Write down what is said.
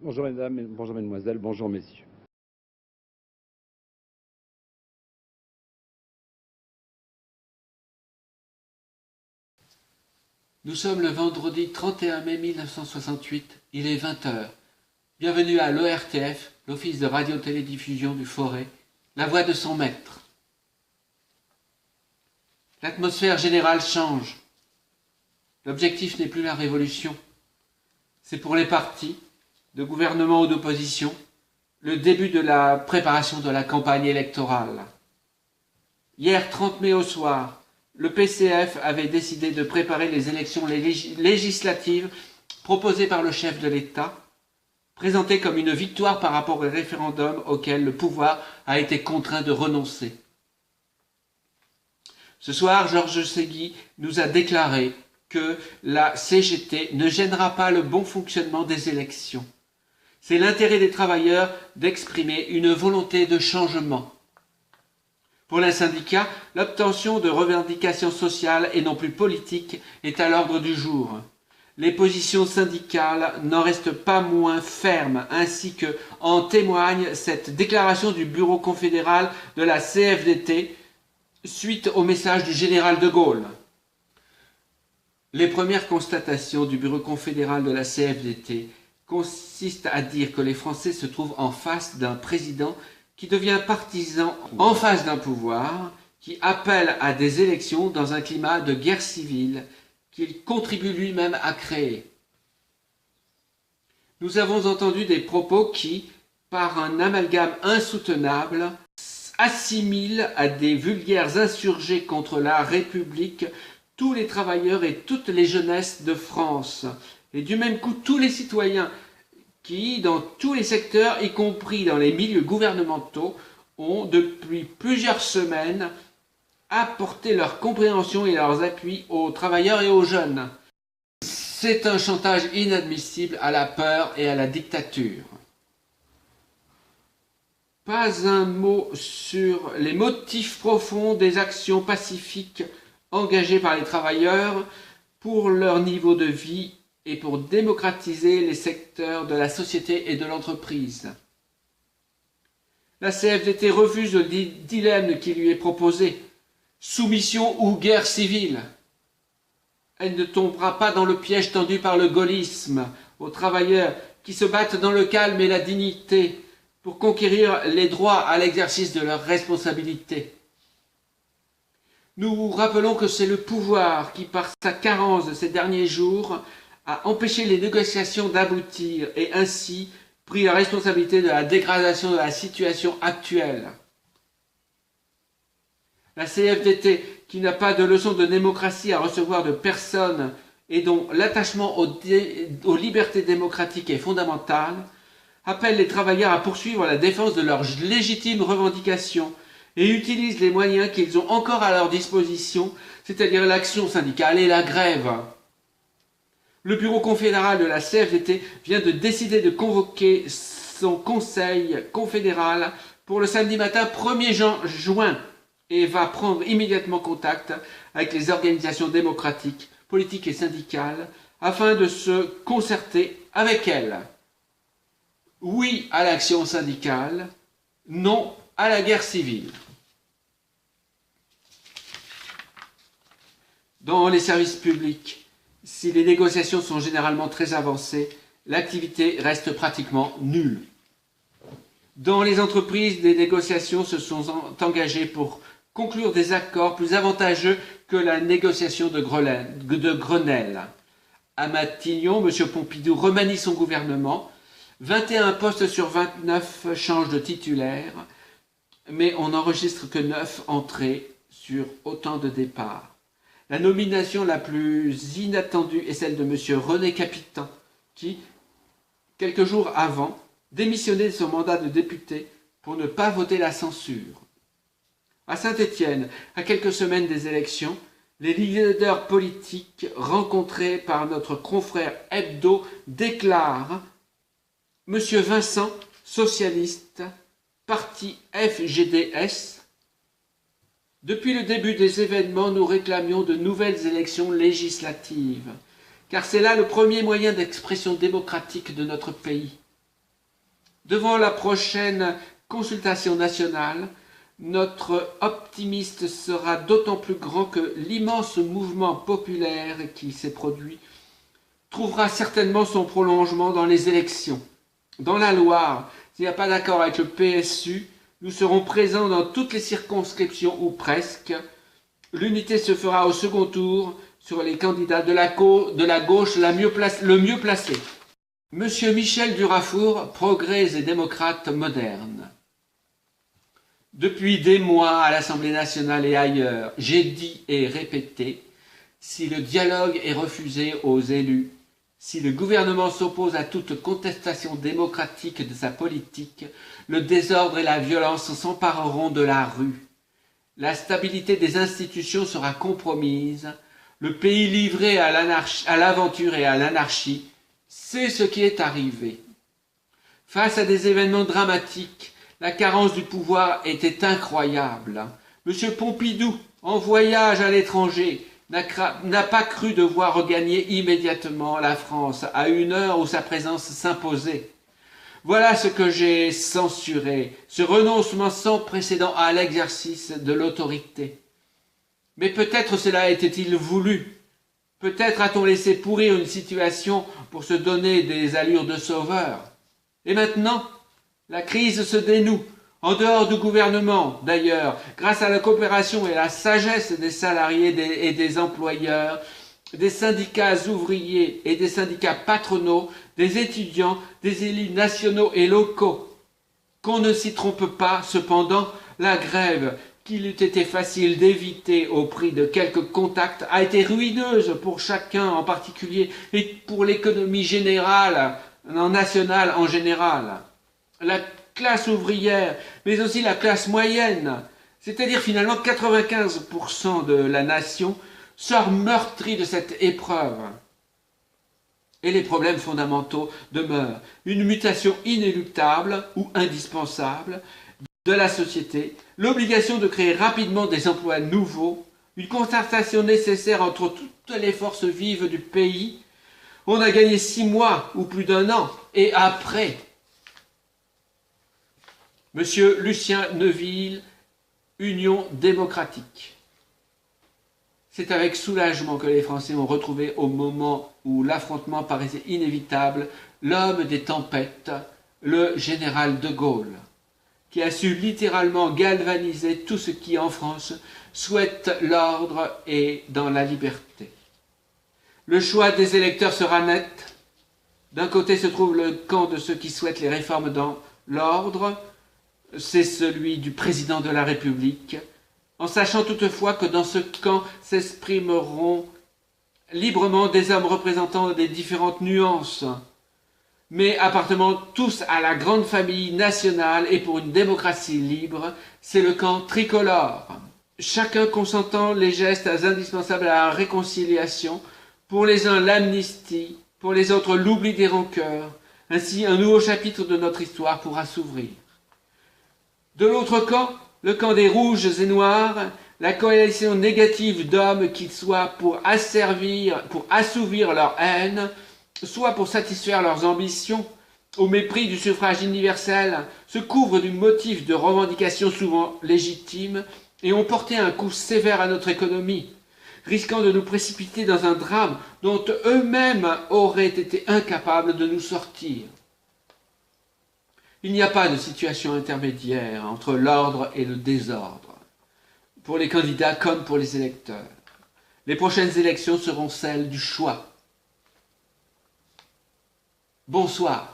Bonjour mesdames, bonjour mesdemoiselles, bonjour messieurs. Nous sommes le vendredi 31 mai 1968, il est 20 h. Bienvenue à l'ORTF, l'Office de radio-télédiffusion du Forêt, la voix de son maître. L'atmosphère générale change. L'objectif n'est plus la révolution. C'est pour les partis, de gouvernement ou d'opposition, le début de la préparation de la campagne électorale. Hier, 30 mai au soir, le PCF avait décidé de préparer les élections législatives proposées par le chef de l'État, présentées comme une victoire par rapport au référendum auquel le pouvoir a été contraint de renoncer. Ce soir, Georges Segui nous a déclaré que la CGT ne gênera pas le bon fonctionnement des élections. C'est l'intérêt des travailleurs d'exprimer une volonté de changement. Pour les syndicats, l'obtention de revendications sociales et non plus politiques est à l'ordre du jour. Les positions syndicales n'en restent pas moins fermes, ainsi que en témoigne cette déclaration du bureau confédéral de la CFDT suite au message du général de Gaulle. Les premières constatations du bureau confédéral de la CFDT consistent à dire que les Français se trouvent en face d'un président qui devient partisan en face d'un pouvoir, qui appelle à des élections dans un climat de guerre civile qu'il contribue lui-même à créer. Nous avons entendu des propos qui, par un amalgame insoutenable, assimilent à des vulgaires insurgés contre la République tous les travailleurs et toutes les jeunesses de France, et du même coup tous les citoyens qui, dans tous les secteurs, y compris dans les milieux gouvernementaux, ont, depuis plusieurs semaines, apporté leur compréhension et leurs appuis aux travailleurs et aux jeunes. C'est un chantage inadmissible à la peur et à la dictature. Pas un mot sur les motifs profonds des actions pacifiques engagées par les travailleurs pour leur niveau de vie et pour démocratiser les secteurs de la société et de l'entreprise. La CFDT refuse le dilemme qui lui est proposé, soumission ou guerre civile. Elle ne tombera pas dans le piège tendu par le gaullisme aux travailleurs qui se battent dans le calme et la dignité pour conquérir les droits à l'exercice de leurs responsabilités. Nous rappelons que c'est le pouvoir qui, par sa carence de ces derniers jours, a empêché les négociations d'aboutir et ainsi pris la responsabilité de la dégradation de la situation actuelle. La CFDT, qui n'a pas de leçon de démocratie à recevoir de personne et dont l'attachement aux libertés démocratiques est fondamental, appelle les travailleurs à poursuivre la défense de leurs légitimes revendications et utilise les moyens qu'ils ont encore à leur disposition, c'est-à-dire l'action syndicale et la grève. Le bureau confédéral de la CFDT vient de décider de convoquer son conseil confédéral pour le samedi matin 1er juin et va prendre immédiatement contact avec les organisations démocratiques, politiques et syndicales afin de se concerter avec elles. Oui à l'action syndicale, non à la guerre civile. Dans les services publics, si les négociations sont généralement très avancées, l'activité reste pratiquement nulle. Dans les entreprises, des négociations se sont engagées pour conclure des accords plus avantageux que la négociation de Grenelle. À Matignon, M. Pompidou remanie son gouvernement. 21 postes sur 29 changent de titulaire, mais on n'enregistre que 9 entrées sur autant de départs. La nomination la plus inattendue est celle de M. René Capitan, qui, quelques jours avant, démissionnait de son mandat de député pour ne pas voter la censure. À Saint-Étienne, à quelques semaines des élections, les leaders politiques rencontrés par notre confrère Hebdo déclarent « M. Vincent, socialiste, parti FGDS ». Depuis le début des événements, nous réclamions de nouvelles élections législatives, car c'est là le premier moyen d'expression démocratique de notre pays. Devant la prochaine consultation nationale, notre optimisme sera d'autant plus grand que l'immense mouvement populaire qui s'est produit trouvera certainement son prolongement dans les élections. Dans la Loire, s'il n'y a pas d'accord avec le PSU, nous serons présents dans toutes les circonscriptions ou presque. L'unité se fera au second tour sur les candidats de la gauche le mieux placé. Monsieur Michel Durafour, Progrès et démocrates modernes. Depuis des mois à l'Assemblée nationale et ailleurs, j'ai dit et répété, si le dialogue est refusé aux élus, si le gouvernement s'oppose à toute contestation démocratique de sa politique, le désordre et la violence s'empareront de la rue. La stabilité des institutions sera compromise, le pays livré à l'aventure et à l'anarchie. C'est ce qui est arrivé. Face à des événements dramatiques, la carence du pouvoir était incroyable. M. Pompidou, en voyage à l'étranger, n'a pas cru devoir regagner immédiatement la France à une heure où sa présence s'imposait. Voilà ce que j'ai censuré, ce renoncement sans précédent à l'exercice de l'autorité. Mais peut-être cela était-il voulu. Peut-être a-t-on laissé pourrir une situation pour se donner des allures de sauveur. Et maintenant, la crise se dénoue. En dehors du gouvernement, d'ailleurs, grâce à la coopération et la sagesse des salariés et des employeurs, des syndicats ouvriers et des syndicats patronaux, des étudiants, des élus nationaux et locaux. Qu'on ne s'y trompe pas, cependant, la grève, qu'il eût été facile d'éviter au prix de quelques contacts, a été ruineuse pour chacun en particulier et pour l'économie générale, nationale en général. La classe ouvrière, mais aussi la classe moyenne, c'est-à-dire finalement 95% de la nation, sort meurtrie de cette épreuve. Et les problèmes fondamentaux demeurent une mutation inéluctable ou indispensable de la société, l'obligation de créer rapidement des emplois nouveaux, une concertation nécessaire entre toutes les forces vives du pays. On a gagné 6 mois ou plus d'1 an, et après. Monsieur Lucien Neuville, Union démocratique. C'est avec soulagement que les Français ont retrouvé, au moment où l'affrontement paraissait inévitable, l'homme des tempêtes, le général de Gaulle, qui a su littéralement galvaniser tout ce qui, en France, souhaite l'ordre et dans la liberté. Le choix des électeurs sera net. D'un côté se trouve le camp de ceux qui souhaitent les réformes dans l'ordre, c'est celui du président de la République, en sachant toutefois que dans ce camp s'exprimeront librement des hommes représentant des différentes nuances, mais appartenant tous à la grande famille nationale et pour une démocratie libre, c'est le camp tricolore. Chacun consentant les gestes indispensables à la réconciliation, pour les uns l'amnistie, pour les autres l'oubli des rancœurs, ainsi un nouveau chapitre de notre histoire pourra s'ouvrir. De l'autre camp, le camp des rouges et noirs, la coalition négative d'hommes qui soient pour assouvir leur haine, soit pour satisfaire leurs ambitions, au mépris du suffrage universel, se couvrent du motif de revendications souvent légitimes et ont porté un coup sévère à notre économie, risquant de nous précipiter dans un drame dont eux-mêmes auraient été incapables de nous sortir. Il n'y a pas de situation intermédiaire entre l'ordre et le désordre, pour les candidats comme pour les électeurs. Les prochaines élections seront celles du choix. Bonsoir.